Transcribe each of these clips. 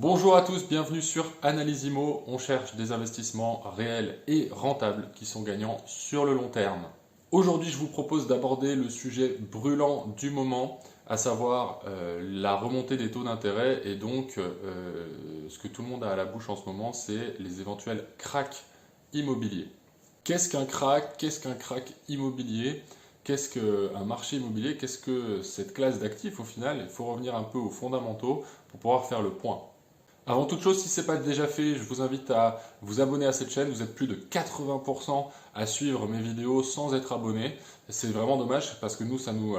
Bonjour à tous, bienvenue sur Analyse Immo. On cherche des investissements réels et rentables qui sont gagnants sur le long terme. Aujourd'hui, je vous propose d'aborder le sujet brûlant du moment, à savoir la remontée des taux d'intérêt et donc ce que tout le monde a à la bouche en ce moment, c'est les éventuels cracks immobiliers. Qu'est-ce qu'un crack? Qu'est-ce qu'un crack immobilier? Qu'est-ce qu'un marché immobilier? Qu'est-ce que cette classe d'actifs au final? Il faut revenir un peu aux fondamentaux pour pouvoir faire le point. Avant toute chose, si ce n'est pas déjà fait, je vous invite à vous abonner à cette chaîne. Vous êtes plus de 80% à suivre mes vidéos sans être abonné. C'est vraiment dommage parce que nous, ça nous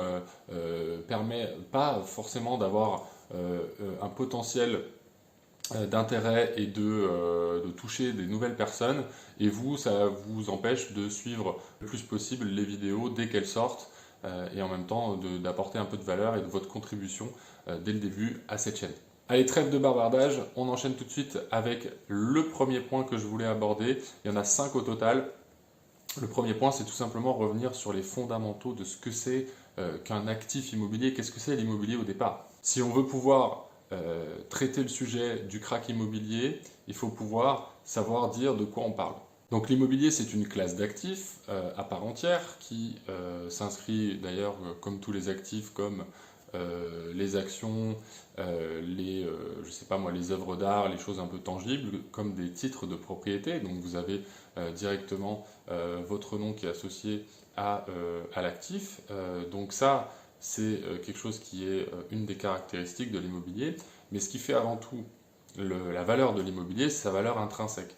permet pas forcément d'avoir un potentiel d'intérêt et de toucher des nouvelles personnes. Et vous, ça vous empêche de suivre le plus possible les vidéos dès qu'elles sortent et en même temps d'apporter un peu de valeur et de votre contribution dès le début à cette chaîne. Allez, trêve de bavardage, on enchaîne tout de suite avec le premier point que je voulais aborder. Il y en a 5 au total. Le premier point, c'est tout simplement revenir sur les fondamentaux de ce que c'est qu'un actif immobilier, qu'est-ce que c'est l'immobilier au départ. Si on veut pouvoir traiter le sujet du crack immobilier, il faut pouvoir savoir dire de quoi on parle. Donc l'immobilier, c'est une classe d'actifs à part entière qui s'inscrit d'ailleurs comme tous les actifs, comme les actions, je sais pas moi, les œuvres d'art, les choses un peu tangibles, comme des titres de propriété. Donc vous avez directement votre nom qui est associé à l'actif. Donc ça, c'est quelque chose qui est une des caractéristiques de l'immobilier. Mais ce qui fait avant tout la valeur de l'immobilier, c'est sa valeur intrinsèque.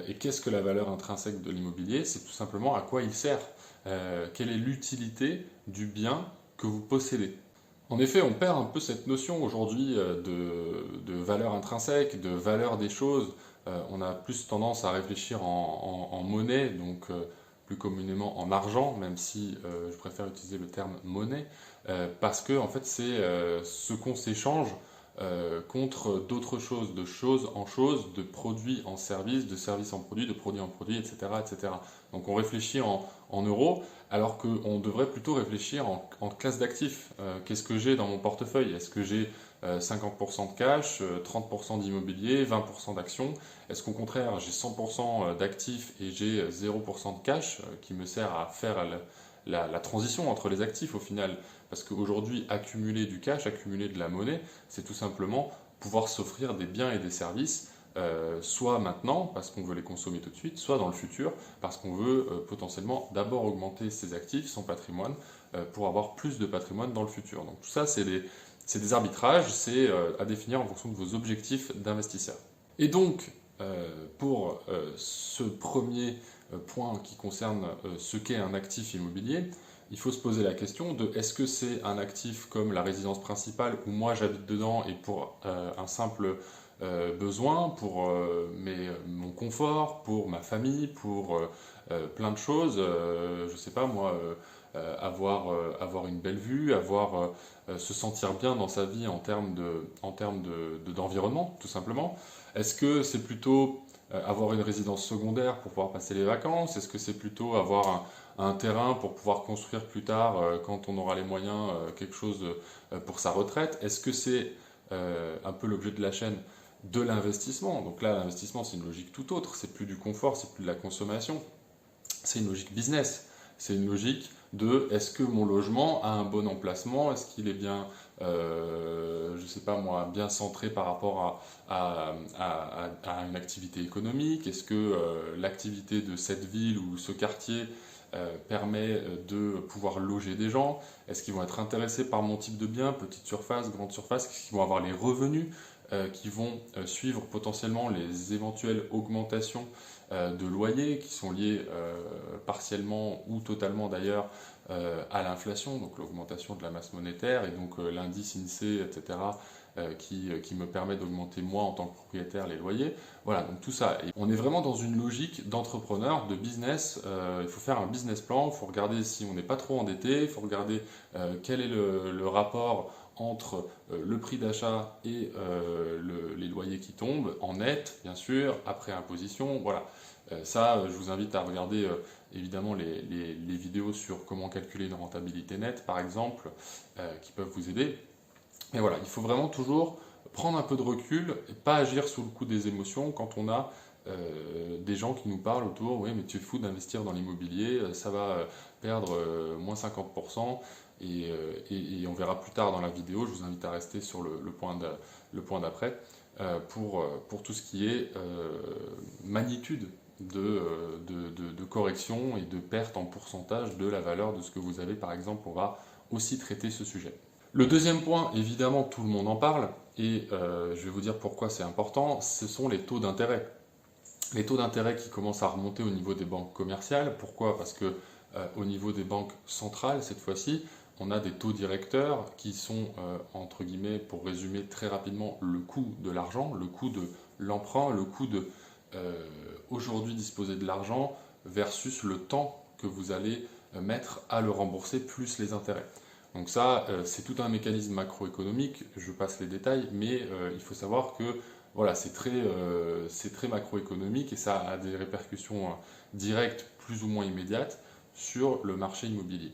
Et qu'est-ce que la valeur intrinsèque de l'immobilier? C'est tout simplement à quoi il sert. Quelle est l'utilité du bien que vous possédez? En effet, on perd un peu cette notion aujourd'hui de valeur intrinsèque, de valeur des choses. On a plus tendance à réfléchir en monnaie, donc plus communément en argent, même si je préfère utiliser le terme monnaie, parce que en fait c'est ce qu'on s'échange contre d'autres choses, de choses en choses, de produits en services, de services en produits, de produits en produits, etc. etc. Donc on réfléchit en euros, alors qu'on devrait plutôt réfléchir en classe d'actifs. Qu'est-ce que j'ai dans mon portefeuille? Est-ce que j'ai 50% de cash, 30% d'immobilier, 20% d'actions? Est-ce qu'au contraire, j'ai 100% d'actifs et j'ai 0% de cash qui me sert à faire la transition entre les actifs au final? Parce qu'aujourd'hui, accumuler du cash, accumuler de la monnaie, c'est tout simplement pouvoir s'offrir des biens et des services, soit maintenant parce qu'on veut les consommer tout de suite, soit dans le futur parce qu'on veut potentiellement d'abord augmenter ses actifs, son patrimoine, pour avoir plus de patrimoine dans le futur. Donc tout ça, c'est des arbitrages, c'est à définir en fonction de vos objectifs d'investisseur. Et donc, pour ce premier point qui concerne ce qu'est un actif immobilier, il faut se poser la question de est-ce que c'est un actif comme la résidence principale où moi j'habite dedans et pour un simple besoin, pour mon confort, pour ma famille, pour plein de choses, je sais pas moi, avoir une belle vue, se sentir bien dans sa vie en termes d'environnement, tout simplement. Est-ce que c'est plutôt avoir une résidence secondaire pour pouvoir passer les vacances? Est-ce que c'est plutôt avoir un terrain pour pouvoir construire plus tard, quand on aura les moyens, quelque chose pour sa retraite? Est-ce que c'est un peu l'objet de la chaîne de l'investissement? Donc là, l'investissement, c'est une logique tout autre. C'est plus du confort, c'est plus de la consommation. C'est une logique business. C'est une logique de est-ce que mon logement a un bon emplacement? Est-ce qu'il est bien, je sais pas moi, bien centré par rapport à une activité économique? Est-ce que l'activité de cette ville ou ce quartier permet de pouvoir loger des gens? Est-ce qu'ils vont être intéressés par mon type de bien, petite surface, grande surface? Est-ce qu'ils vont avoir les revenus qui vont suivre potentiellement les éventuelles augmentations de loyers qui sont liées partiellement ou totalement d'ailleurs à l'inflation, donc l'augmentation de la masse monétaire et donc l'indice INSEE, etc., qui me permet d'augmenter moi en tant que propriétaire les loyers. Voilà, donc tout ça. Et on est vraiment dans une logique d'entrepreneur, de business. Il faut faire un business plan, il faut regarder si on n'est pas trop endetté, il faut regarder quel est le rapport entre le prix d'achat et les loyers qui tombent, en net, bien sûr, après imposition. Voilà. Ça, je vous invite à regarder évidemment les vidéos sur comment calculer une rentabilité nette, par exemple, qui peuvent vous aider. Mais voilà, il faut vraiment toujours prendre un peu de recul et pas agir sous le coup des émotions quand on a des gens qui nous parlent autour, oui mais tu es fou d'investir dans l'immobilier, ça va perdre moins 50%, et on verra plus tard dans la vidéo, je vous invite à rester sur le point d'après, pour tout ce qui est magnitude de correction et de perte en pourcentage de la valeur de ce que vous avez. Par exemple, on va aussi traiter ce sujet. Le deuxième point, évidemment, tout le monde en parle, et je vais vous dire pourquoi c'est important, ce sont les taux d'intérêt. Les taux d'intérêt qui commencent à remonter au niveau des banques commerciales. Pourquoi? Parce que au niveau des banques centrales, cette fois-ci, on a des taux directeurs qui sont, entre guillemets, pour résumer très rapidement, le coût de l'argent, le coût de l'emprunt, le coût de aujourd'hui disposer de l'argent versus le temps que vous allez mettre à le rembourser, plus les intérêts. Donc ça, c'est tout un mécanisme macroéconomique, je passe les détails, mais il faut savoir que voilà, c'est très macroéconomique et ça a des répercussions directes, plus ou moins immédiates, sur le marché immobilier.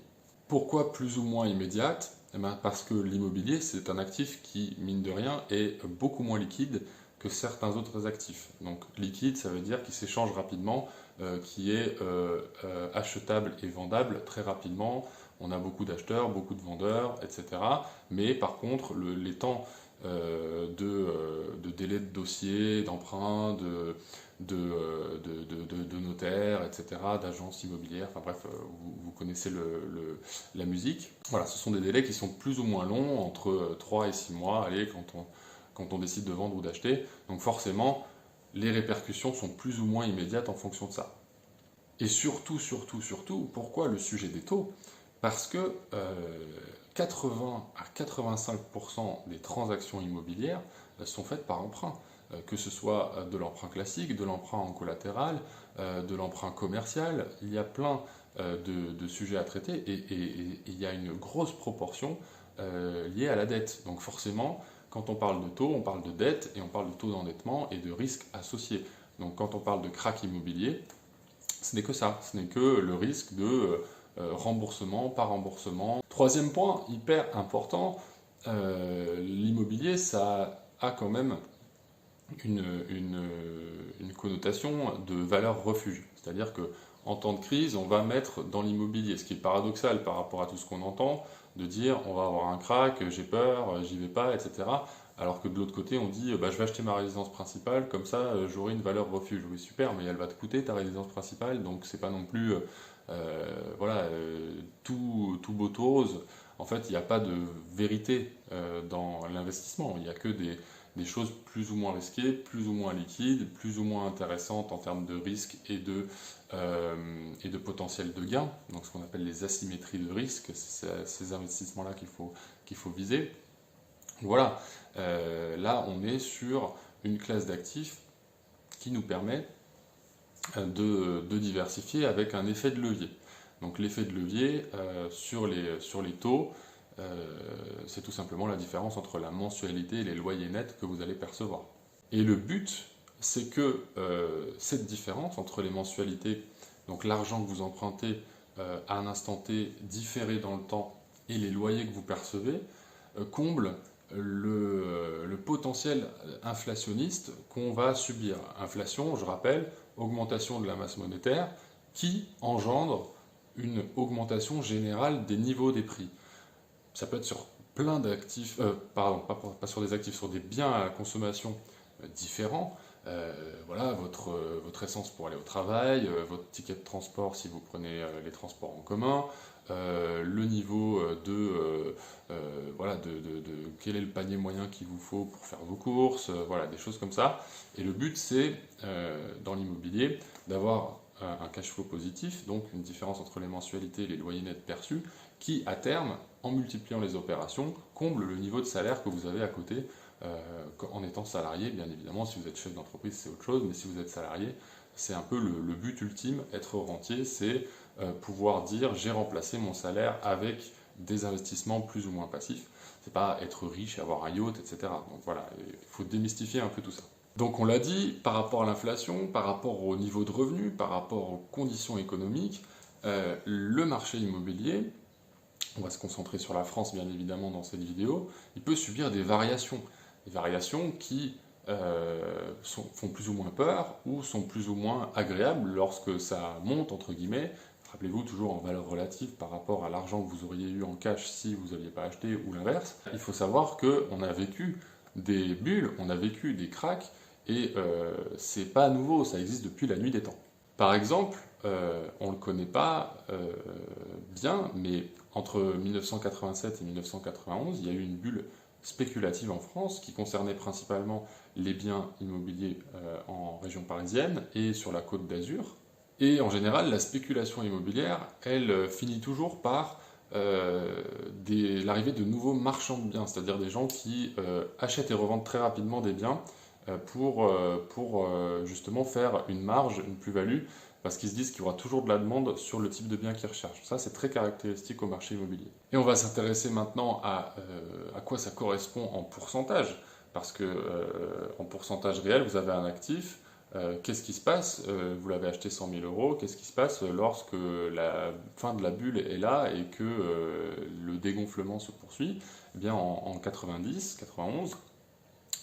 Pourquoi plus ou moins immédiates? Eh bien, parce que l'immobilier, c'est un actif qui, mine de rien, est beaucoup moins liquide que certains autres actifs. Donc liquide, ça veut dire qu'il s'échange rapidement, qui est achetable et vendable très rapidement. On a beaucoup d'acheteurs, beaucoup de vendeurs, etc. Mais par contre, les temps de délai de dossier, d'emprunt, de notaire, etc., d'agences immobilières, enfin bref, vous connaissez la musique. Voilà, ce sont des délais qui sont plus ou moins longs, entre 3 et 6 mois, allez, quand on décide de vendre ou d'acheter. Donc forcément, les répercussions sont plus ou moins immédiates en fonction de ça. Et surtout, pourquoi le sujet des taux? Parce que 80 à 85% des transactions immobilières sont faites par emprunt, que ce soit de l'emprunt classique, de l'emprunt en collatéral, de l'emprunt commercial. Il y a plein de sujets à traiter et il y a une grosse proportion liée à la dette. Donc forcément, quand on parle de taux, on parle de dette et on parle de taux d'endettement et de risques associés. Donc quand on parle de krach immobilier, ce n'est que ça, ce n'est que le risque de remboursement par remboursement. Troisième point, hyper important, l'immobilier, ça a quand même une connotation de valeur refuge. C'est-à-dire qu'en temps de crise, on va mettre dans l'immobilier, ce qui est paradoxal par rapport à tout ce qu'on entend, de dire on va avoir un krach, j'ai peur, j'y vais pas, etc. Alors que de l'autre côté, on dit bah, je vais acheter ma résidence principale, comme ça j'aurai une valeur refuge. Oui, super, mais elle va te coûter ta résidence principale, donc c'est pas non plus voilà, tout beau tout rose. En fait, il n'y a pas de vérité dans l'investissement, il n'y a que des choses plus ou moins risquées, plus ou moins liquides, plus ou moins intéressantes en termes de risque et de potentiel de gain. Donc ce qu'on appelle les asymétries de risque, c'est ces investissements-là qu'il faut viser. Voilà, là on est sur une classe d'actifs qui nous permet de diversifier avec un effet de levier. Donc l'effet de levier sur les taux, c'est tout simplement la différence entre la mensualité et les loyers nets que vous allez percevoir. Et le but, c'est que cette différence entre les mensualités, donc l'argent que vous empruntez à un instant T différé dans le temps, et les loyers que vous percevez, comble le potentiel inflationniste qu'on va subir. Inflation, je rappelle, augmentation de la masse monétaire qui engendre une augmentation générale des niveaux des prix. Ça peut être sur plein d'actifs, pardon, pas sur des actifs, sur des biens à la consommation différents. Voilà, votre essence pour aller au travail, votre ticket de transport si vous prenez les transports en commun, le niveau voilà, quel est le panier moyen qu'il vous faut pour faire vos courses, voilà, des choses comme ça. Et le but, c'est, dans l'immobilier, d'avoir un cash flow positif, donc une différence entre les mensualités et les loyers nets perçus, qui, à terme, en multipliant les opérations, comble le niveau de salaire que vous avez à côté en étant salarié. Bien évidemment, si vous êtes chef d'entreprise, c'est autre chose, mais si vous êtes salarié, c'est un peu le but ultime. Être rentier, c'est pouvoir dire j'ai remplacé mon salaire avec des investissements plus ou moins passifs. C'est pas être riche, avoir un yacht, etc. Donc voilà, il faut démystifier un peu tout ça. Donc on l'a dit, par rapport à l'inflation, par rapport au niveau de revenus, par rapport aux conditions économiques, le marché immobilier, on va se concentrer sur la France bien évidemment dans cette vidéo, il peut subir des variations. des variations qui font plus ou moins peur ou sont plus ou moins agréables lorsque ça monte, entre guillemets. Rappelez-vous, toujours en valeur relative par rapport à l'argent que vous auriez eu en cash si vous n'aviez pas acheté ou l'inverse. Il faut savoir qu'on a vécu des bulles, on a vécu des cracks et c'est pas nouveau, ça existe depuis la nuit des temps. Par exemple, on ne le connaît pas bien, mais entre 1987 et 1991, il y a eu une bulle spéculative en France qui concernait principalement les biens immobiliers en région parisienne et sur la Côte d'Azur. Et en général, la spéculation immobilière, elle finit toujours par l'arrivée de nouveaux marchands de biens, c'est-à-dire des gens qui achètent et revendent très rapidement des biens pour justement faire une marge, une plus-value, parce qu'ils se disent qu'il y aura toujours de la demande sur le type de bien qu'ils recherchent. Ça, c'est très caractéristique au marché immobilier. Et on va s'intéresser maintenant à quoi ça correspond en pourcentage, parce que en pourcentage réel, vous avez un actif. Qu'est-ce qui se passe? Vous l'avez acheté 100 000 euros. Qu'est-ce qui se passe lorsque la fin de la bulle est là et que le dégonflement se poursuit? Eh bien, en 90, 91,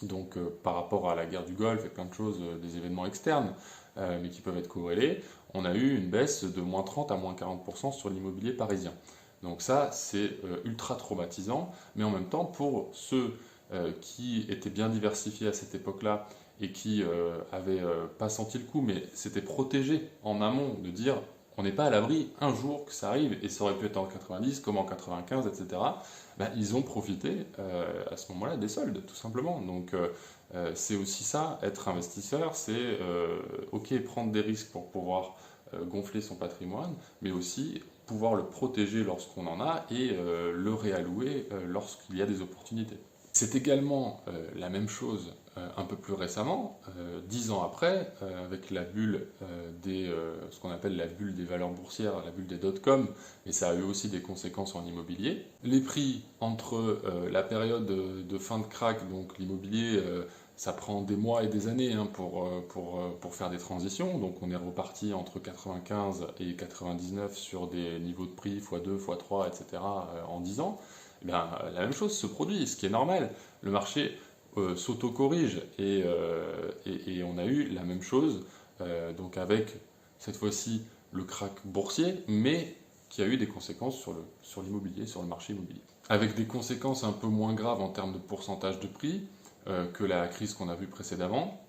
donc par rapport à la guerre du Golfe et plein de choses, des événements externes, mais qui peuvent être corrélés, on a eu une baisse de moins 30 à moins 40% sur l'immobilier parisien. Donc ça, c'est ultra traumatisant, mais en même temps, pour ceux qui étaient bien diversifiés à cette époque-là et qui n'avaient pas senti le coup, mais s'étaient protégés en amont de dire on n'est pas à l'abri un jour que ça arrive, et ça aurait pu être en 90 comme en 95, etc. Ben, ils ont profité à ce moment-là des soldes, tout simplement. Donc c'est aussi ça, être investisseur, c'est ok, prendre des risques pour pouvoir gonfler son patrimoine, mais aussi pouvoir le protéger lorsqu'on en a et le réallouer lorsqu'il y a des opportunités. C'est également la même chose un peu plus récemment, 10 ans après, avec la bulle ce qu'on appelle la bulle des valeurs boursières, la bulle des dot-com, et ça a eu aussi des conséquences en immobilier. Les prix entre la période de fin de crack, donc l'immobilier, ça prend des mois et des années pour faire des transitions, donc on est reparti entre 95 et 99 sur des niveaux de prix x2, x3, etc. en 10 ans. Eh bien, la même chose se produit, ce qui est normal. Le marché s'auto-corrige et on a eu la même chose, donc avec cette fois-ci le krach boursier, mais qui a eu des conséquences sur l'immobilier, sur le marché immobilier. Avec des conséquences un peu moins graves en termes de pourcentage de prix que la crise qu'on a vue précédemment,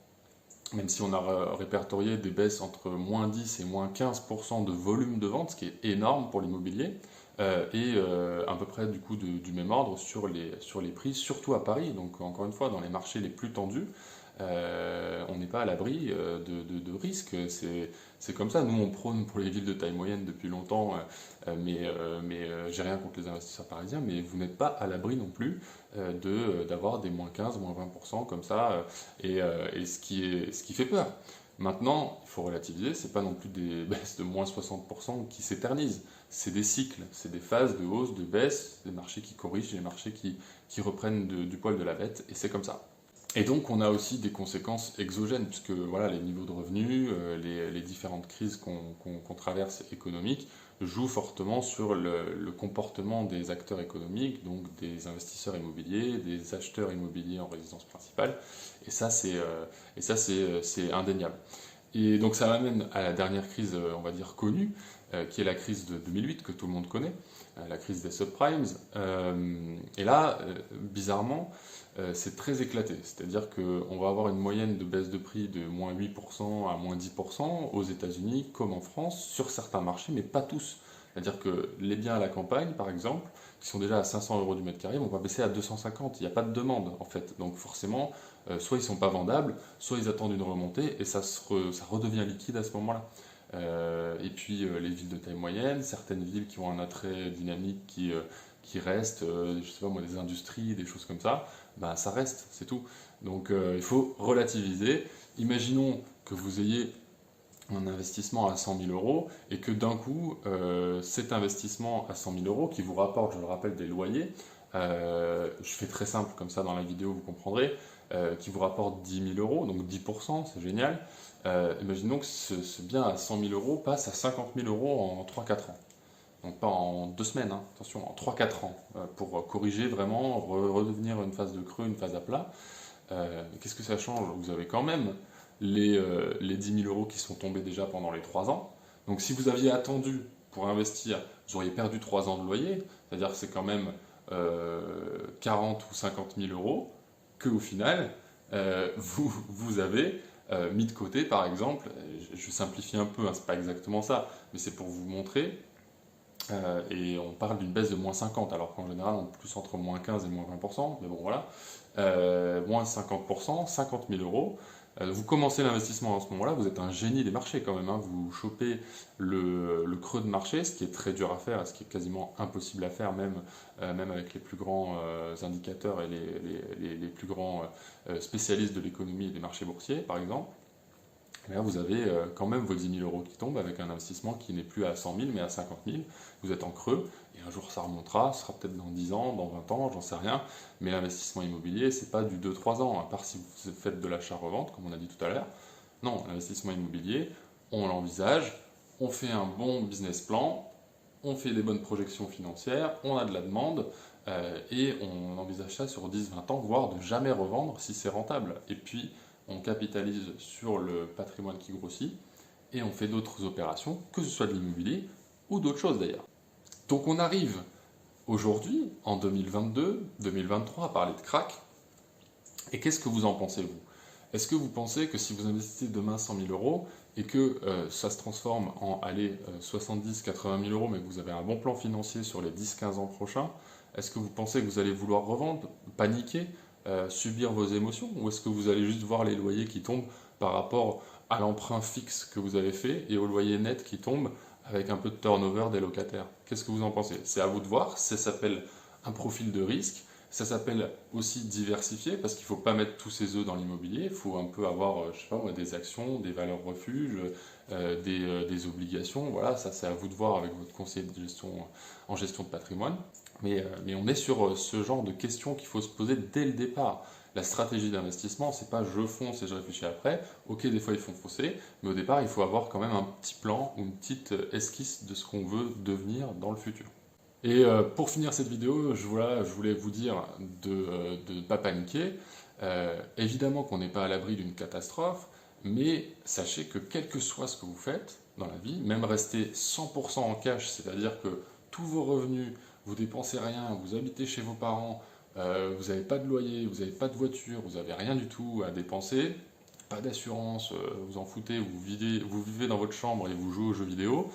même si on a répertorié des baisses entre moins 10 et moins 15% de volume de vente, ce qui est énorme pour l'immobilier, et à peu près du coup du même ordre sur les prix, surtout à Paris. Donc encore une fois, dans les marchés les plus tendus, on n'est pas à l'abri de risques. C'est comme ça. Nous, on prône pour les villes de taille moyenne depuis longtemps, mais j'ai rien contre les investisseurs parisiens, mais vous n'êtes pas à l'abri non plus d'avoir des moins 15, moins 20% comme ça, et ce qui fait peur. Maintenant, il faut relativiser, c'est pas non plus des baisses de moins 60% qui s'éternisent. C'est des cycles, c'est des phases de hausse, de baisse, des marchés qui corrigent, des marchés qui reprennent du poil de la bête, et c'est comme ça. Et donc on a aussi des conséquences exogènes, puisque voilà, les niveaux de revenus, les différentes crises qu'on traverse économiques, jouent fortement sur le comportement des acteurs économiques, donc des investisseurs immobiliers, des acheteurs immobiliers en résidence principale, et ça c'est indéniable. Et donc ça m'amène à la dernière crise, on va dire connue, qui est la crise de 2008, que tout le monde connaît, la crise des subprimes. Et là, bizarrement, c'est très éclaté. C'est-à-dire qu'on va avoir une moyenne de baisse de prix de moins 8% à moins 10% aux États-Unis comme en France, sur certains marchés, mais pas tous. C'est-à-dire que les biens à la campagne, par exemple, qui sont déjà à 500 euros du mètre carré, vont pas baisser à 250. Il n'y a pas de demande, en fait. Donc forcément, soit ils ne sont pas vendables, soit ils attendent une remontée, et ça redevient liquide à ce moment-là. Et puis les villes de taille moyenne, certaines villes qui ont un attrait dynamique qui restent, je sais pas moi, des industries, des choses comme ça, bah, ça reste, c'est tout. Donc il faut relativiser. Imaginons que vous ayez un investissement à 100 000 euros et que d'un coup, cet investissement à 100 000 euros qui vous rapporte, je le rappelle, des loyers, je fais très simple comme ça dans la vidéo, vous comprendrez, qui vous rapporte 10 000 euros, donc 10%, c'est génial. Imaginons que ce bien à 100 000 euros passe à 50 000 euros en 3-4 ans. Donc pas en 2 semaines, hein, attention, en 3-4 ans, pour corriger vraiment, redevenir une phase de creux, une phase à plat. Qu'est-ce que ça change? Vous avez quand même les 10 000 euros qui sont tombés déjà pendant les 3 ans. Donc si vous aviez attendu pour investir, vous auriez perdu 3 ans de loyer, c'est-à-dire que c'est quand même 40 ou 50 000 euros que au final, vous avez mis de côté, par exemple. Je simplifie un peu, hein, c'est pas exactement ça, mais c'est pour vous montrer. Et on parle d'une baisse de moins 50, alors qu'en général on est plus entre moins 15 et moins 20%, mais bon voilà, moins 50%, 50 000 euros. Vous commencez l'investissement à ce moment-là, vous êtes un génie des marchés quand même, hein. Vous chopez le creux de marché, ce qui est très dur à faire, et ce qui est quasiment impossible à faire, même avec les plus grands indicateurs et les plus grands spécialistes de l'économie et des marchés boursiers, par exemple. Et là, vous avez quand même vos 10 000 euros qui tombent avec un investissement qui n'est plus à 100 000 mais à 50 000. Vous êtes en creux et un jour ça remontera, ce sera peut-être dans 10 ans, dans 20 ans, j'en sais rien. Mais l'investissement immobilier, c'est pas du 2-3 ans, à part si vous faites de l'achat-revente, comme on a dit tout à l'heure. Non, l'investissement immobilier, on l'envisage, on fait un bon business plan, on fait des bonnes projections financières, on a de la demande et on envisage ça sur 10-20 ans, voire de jamais revendre si c'est rentable. Et puis, on capitalise sur le patrimoine qui grossit et on fait d'autres opérations, que ce soit de l'immobilier ou d'autres choses d'ailleurs. Donc on arrive aujourd'hui, en 2022, 2023, à parler de crack. Et qu'est-ce que vous en pensez, vous? Est-ce que vous pensez que si vous investissez demain 100 000 euros et que ça se transforme en 70-80 000 euros, mais que vous avez un bon plan financier sur les 10-15 ans prochains, est-ce que vous pensez que vous allez vouloir revendre, paniquer, subir vos émotions, ou est-ce que vous allez juste voir les loyers qui tombent par rapport à l'emprunt fixe que vous avez fait et au loyer net qui tombe avec un peu de turnover des locataires? Qu'est-ce que vous en pensez? C'est à vous de voir, ça s'appelle un profil de risque. Ça s'appelle aussi diversifier, parce qu'il ne faut pas mettre tous ses œufs dans l'immobilier. Il faut un peu avoir, je sais pas moi, des actions, des valeurs refuges, des obligations. Voilà, ça c'est à vous de voir avec votre conseiller de gestion en gestion de patrimoine. Mais on est sur ce genre de questions qu'il faut se poser dès le départ. La stratégie d'investissement, c'est pas je fonce et je réfléchis après. Ok, des fois ils font fausser, mais au départ, il faut avoir quand même un petit plan ou une petite esquisse de ce qu'on veut devenir dans le futur. Et pour finir cette vidéo, je voulais vous dire de ne pas paniquer. Évidemment qu'on n'est pas à l'abri d'une catastrophe, mais sachez que quel que soit ce que vous faites dans la vie, même rester 100% en cash, c'est-à-dire que tous vos revenus, vous dépensez rien, vous habitez chez vos parents, vous n'avez pas de loyer, vous n'avez pas de voiture, vous n'avez rien du tout à dépenser, pas d'assurance, vous en foutez, vous vivez dans votre chambre et vous jouez aux jeux vidéo,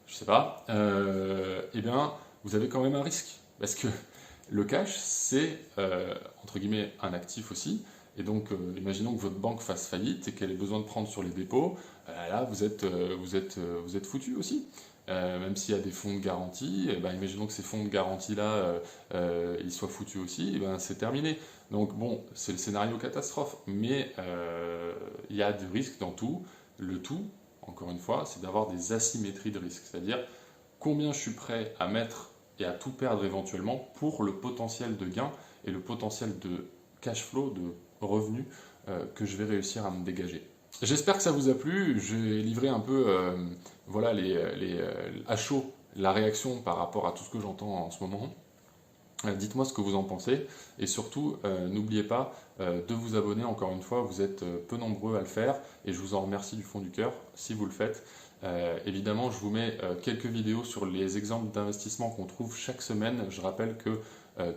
je sais pas, eh bien, vous avez quand même un risque. Parce que le cash, c'est, entre guillemets, un actif aussi. Et donc, imaginons que votre banque fasse faillite et qu'elle ait besoin de prendre sur les dépôts. Là, vous êtes foutu aussi. Même s'il y a des fonds de garantie, imaginons que ces fonds de garantie-là, ils soient foutus aussi, c'est terminé. Donc, bon, c'est le scénario catastrophe. Mais il y a du risque dans tout. Le tout, encore une fois, c'est d'avoir des asymétries de risque. C'est-à-dire, combien je suis prêt à mettre et à tout perdre éventuellement pour le potentiel de gain et le potentiel de cash flow, de revenus que je vais réussir à me dégager. J'espère que ça vous a plu. J'ai livré un peu voilà, à chaud la réaction par rapport à tout ce que j'entends en ce moment. Dites-moi ce que vous en pensez et surtout n'oubliez pas de vous abonner. Encore une fois, vous êtes peu nombreux à le faire et je vous en remercie du fond du cœur si vous le faites. Évidemment, je vous mets quelques vidéos sur les exemples d'investissement qu'on trouve chaque semaine. Je rappelle que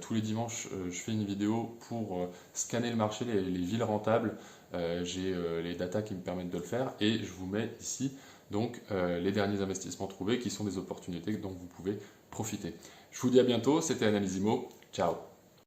tous les dimanches, je fais une vidéo pour scanner le marché, les villes rentables. J'ai les datas qui me permettent de le faire et je vous mets ici donc les derniers investissements trouvés qui sont des opportunités dont vous pouvez profiter. Je vous dis à bientôt, c'était Analysimo, ciao.